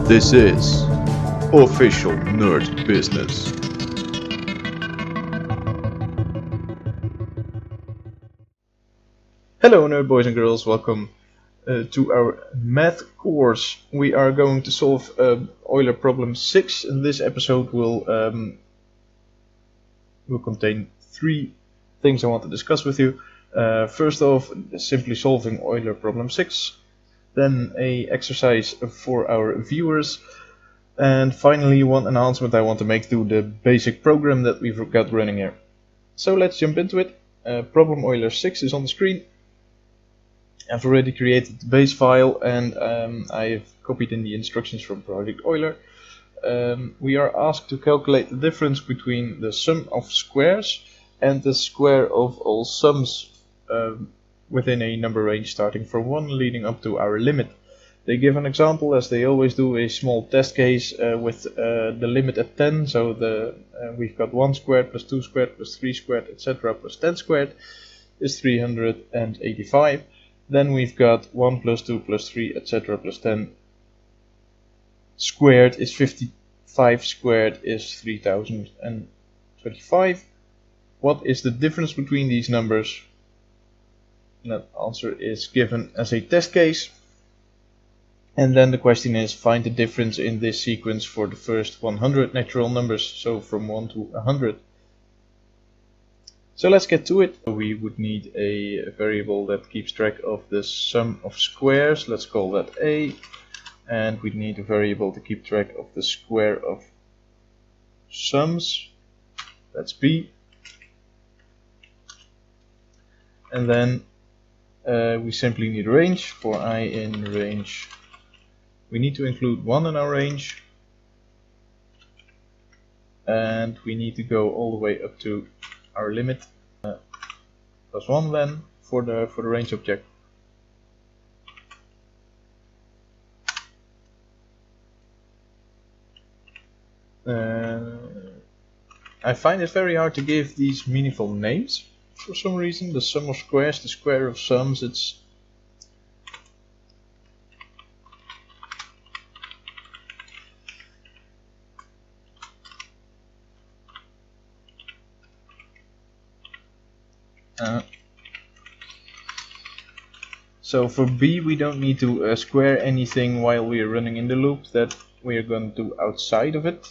This is Official Nerd Business. Hello nerd boys and girls, welcome to our math course. We are going to solve Euler Problem 6, and this episode will contain three things I want to discuss with you. First off, simply solving Euler Problem 6, then a exercise for our viewers, and finally one announcement I want to make to the basic program that we've got running here. So let's jump into it. Problem Euler 6 is on the screen. I've already created the base file and I've copied in the instructions from Project Euler. We are asked to calculate the difference between the sum of squares and the square of all sums within a number range starting from 1 leading up to our limit. They give an example, as they always do, a small test case with the limit at 10. So we've got 1 squared plus 2 squared plus 3 squared, etc. plus 10 squared is 385. Then we've got 1 plus 2 plus 3, etc. plus 10 squared is 55 squared is 3025. What is the difference between these numbers? That answer is given as a test case. And then the question is, find the difference in this sequence for the first 100 natural numbers, so from 1 to 100. So let's get to it. We would need a variable that keeps track of the sum of squares. Let's call that A. And we need a variable to keep track of the square of sums. That's B. And then we simply need a range. For I in range, we need to include 1 in our range. And we need to go all the way up to our limit plus 1 then for the range object. I find it very hard to give these meaningful names for some reason. The sum of squares, the square of sums, it's so for B we don't need to square anything while we are running in the loop. That we are going to do outside of it.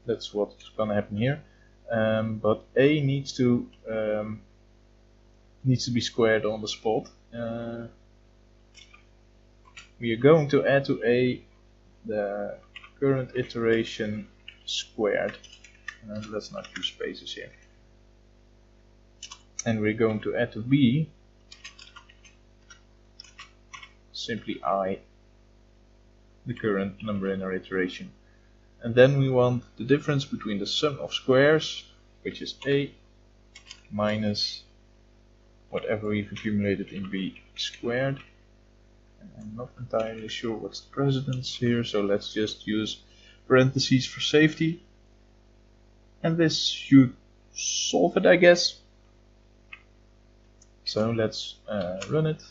That's what's going to happen here. But A needs to be squared on the spot. We are going to add to A the current iteration squared. Let's not use spaces here. And we're going to add to B simply I, the current number in our iteration. And then we want the difference between the sum of squares, which is A, minus whatever we've accumulated in B squared. And I'm not entirely sure what's the precedence here, so let's just use parentheses for safety. And this should solve it, I guess. So let's run it.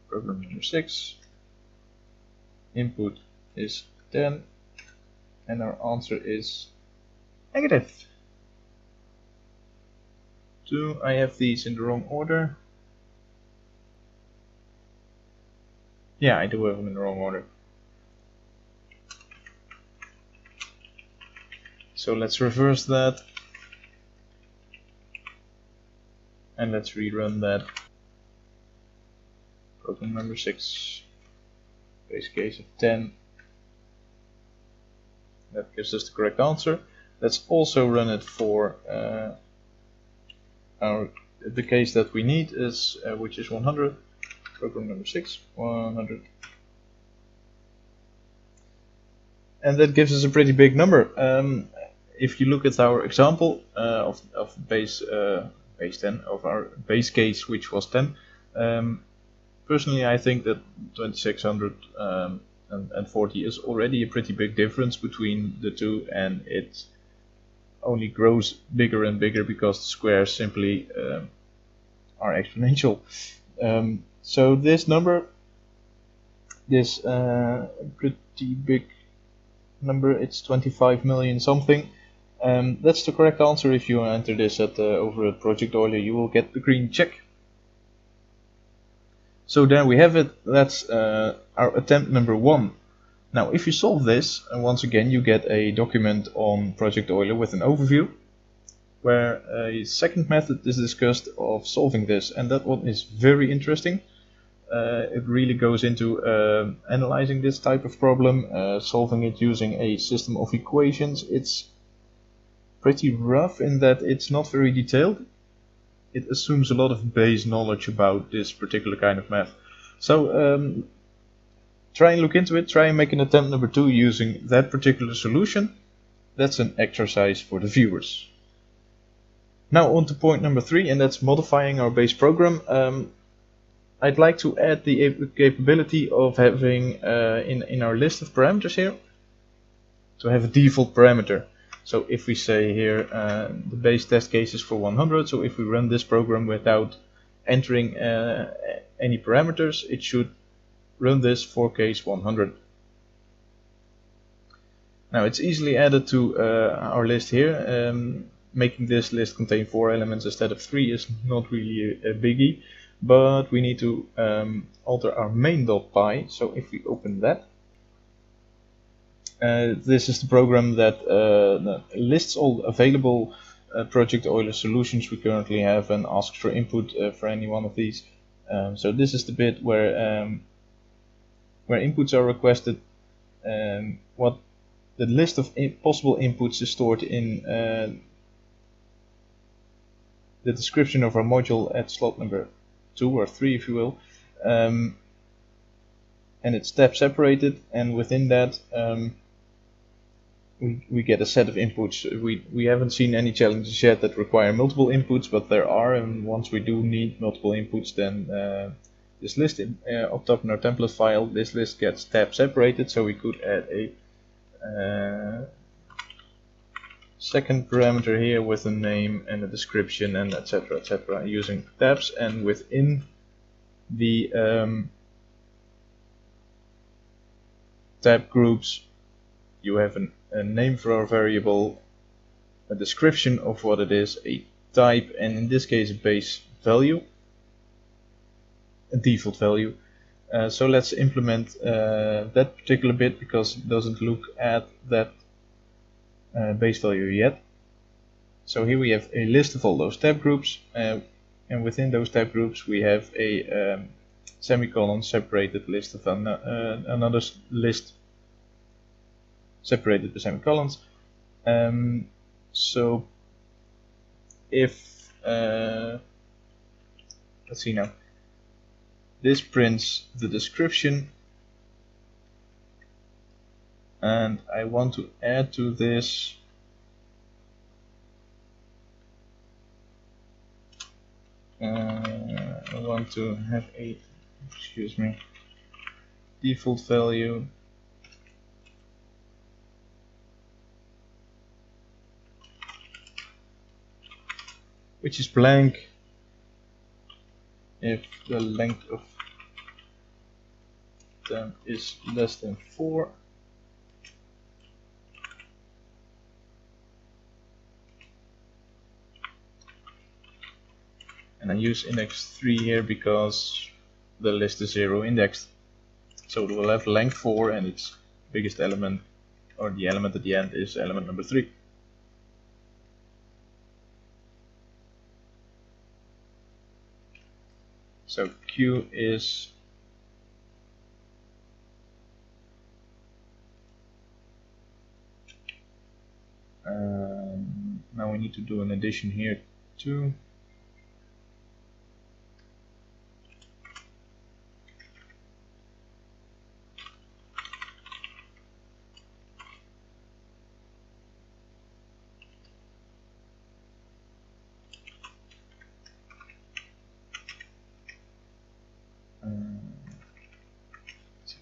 Problem number 6. Input is 10 and our answer is negative. Do I have these in the wrong order? Yeah, I do have them in the wrong order. So let's reverse that. And let's rerun that. Problem number 6. Base case of 10. That gives us the correct answer. Let's also run it for the case that we need, is which is 100. Problem number 6, 100. And that gives us a pretty big number. If you look at our example of base 10, of our base case, which was 10, personally I think that 2640 is already a pretty big difference between the two, and it only grows bigger and bigger because the squares simply are exponential. So this number this pretty big number. It's 25 million something. That's the correct answer. If you enter this at over at Project Euler, you will get the green check. So there we have it. That's our attempt number 1. Now if you solve this, and once again you get a document on Project Euler with an overview, where a second method is discussed of solving this, and that one is very interesting. It really goes into analyzing this type of problem, solving it using a system of equations. It's pretty rough in that it's not very detailed. It assumes a lot of base knowledge about this particular kind of math. So try and look into it, try and make an attempt number 2 using that particular solution. That's an exercise for the viewers. Now on to point number 3, and that's modifying our base program. I'd like to add the capability of having in our list of parameters here to have a default parameter. So if we say here the base test case is for 100, so if we run this program without entering any parameters, it should run this for case 100. Now it's easily added to our list here. Making this list contain 4 elements instead of 3 is not really a biggie, but we need to alter our main.py. So if we open that, this is the program that lists all available Project Euler solutions we currently have and asks for input for any one of these. So this is the bit where inputs are requested. What the list of possible inputs is stored in the description of our module at slot number 2 or 3, if you will. And it's tab separated, and within that we get a set of inputs. We haven't seen any challenges yet that require multiple inputs, but there are, and once we do need multiple inputs, then this list up top in our template file, this list gets tab separated, so we could add a second parameter here with a name and a description and etc. using tabs, and within the tab groups you have a name for our variable, a description of what it is, a type, and in this case a base value, a default value. So let's implement that particular bit, because it doesn't look at that base value yet. So here we have a list of all those tab groups, and within those tab groups we have a semicolon separated list of another list separated by semicolons. So if let's see now, this prints the description, and I want to add to this I want to have a default value which is blank if the length of them is less than 4. And I use index 3 here because the list is 0 indexed. So it will have length 4, and its biggest element, or the element at the end, is element number 3. So Q is now we need to do an addition here too.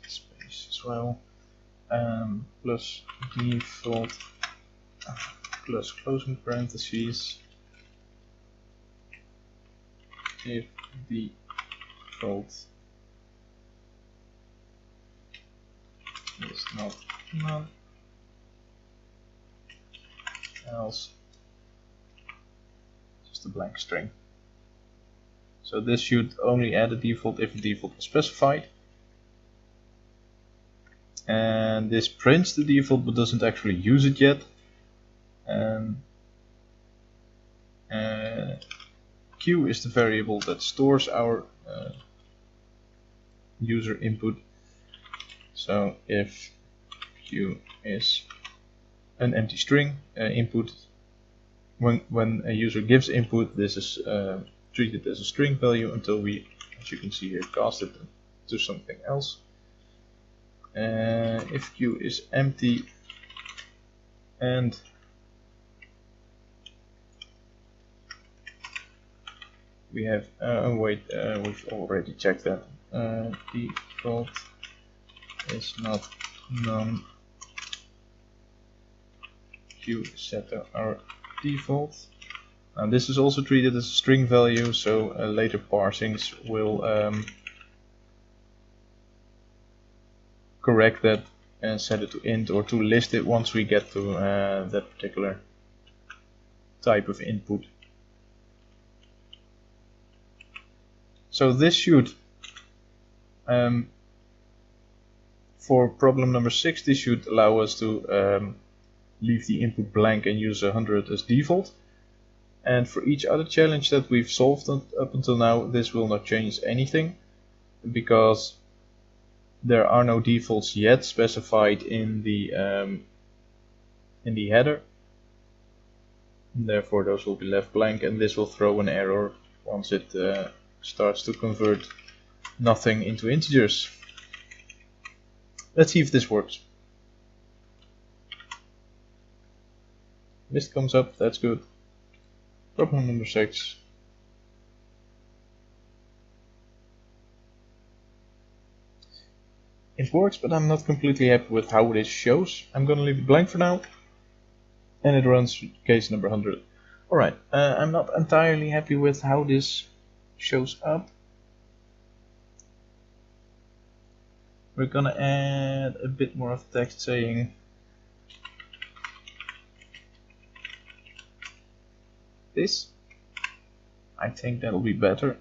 Space as well, plus default plus closing parentheses if default is not none, else just a blank string. So this should only add a default if the default is specified. And this prints the default but doesn't actually use it yet. Q is the variable that stores our user input. So if Q is an empty string input, when a user gives input, this is treated as a string value until we, as you can see here, cast it to something else. If Q is empty and we have we've already checked that default is not none, Q is set to our default. And this is also treated as a string value, so later parsings will correct that and set it to int or to list it once we get to that particular type of input. So this should, for problem number 6, this should allow us to leave the input blank and use 100 as default. And for each other challenge that we've solved up until now, this will not change anything, because there are no defaults yet specified in the header. And therefore those will be left blank, and this will throw an error once it starts to convert nothing into integers. Let's see if this works. List comes up, that's good. Problem number 6. It works, but I'm not completely happy with how this shows. I'm gonna leave it blank for now. And it runs case number 100. Alright, I'm not entirely happy with how this shows up. We're gonna add a bit more of text saying this. I think that'll be better.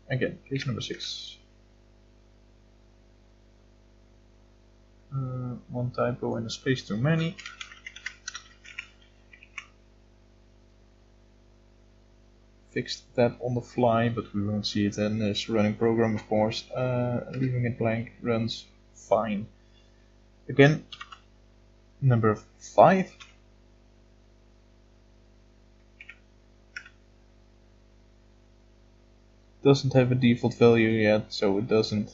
Again, case number 6. One typo and a space too many. Fixed that on the fly, but we won't see it in this running program, of course. Leaving it blank runs fine. Again, number 5. Doesn't have a default value yet, so it doesn't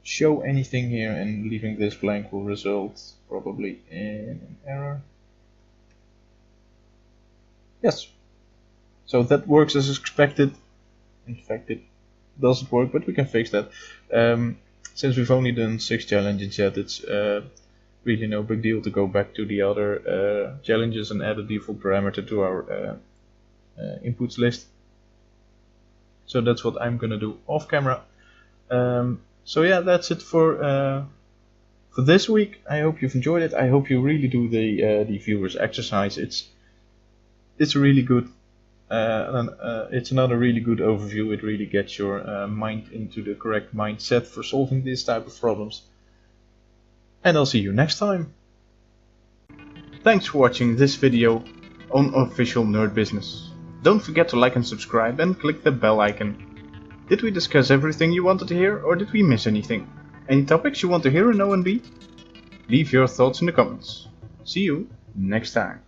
show anything here, and leaving this blank will result probably in an error. Yes, so that works as expected. In fact, it doesn't work, but we can fix that. Since we've only done 6 challenges yet, it's really no big deal to go back to the other challenges and add a default parameter to our inputs list. So that's what I'm gonna do off camera. So yeah, that's it for this week. I hope you've enjoyed it. I hope you really do the viewers exercise. It's really good. It's another really good overview. It really gets your mind into the correct mindset for solving this type of problems. And I'll see you next time. Thanks for watching this video on Official Nerd Business. Don't forget to like and subscribe and click the bell icon. Did we discuss everything you wanted to hear, or did we miss anything? Any topics you want to hear or know and be? Leave your thoughts in the comments. See you next time.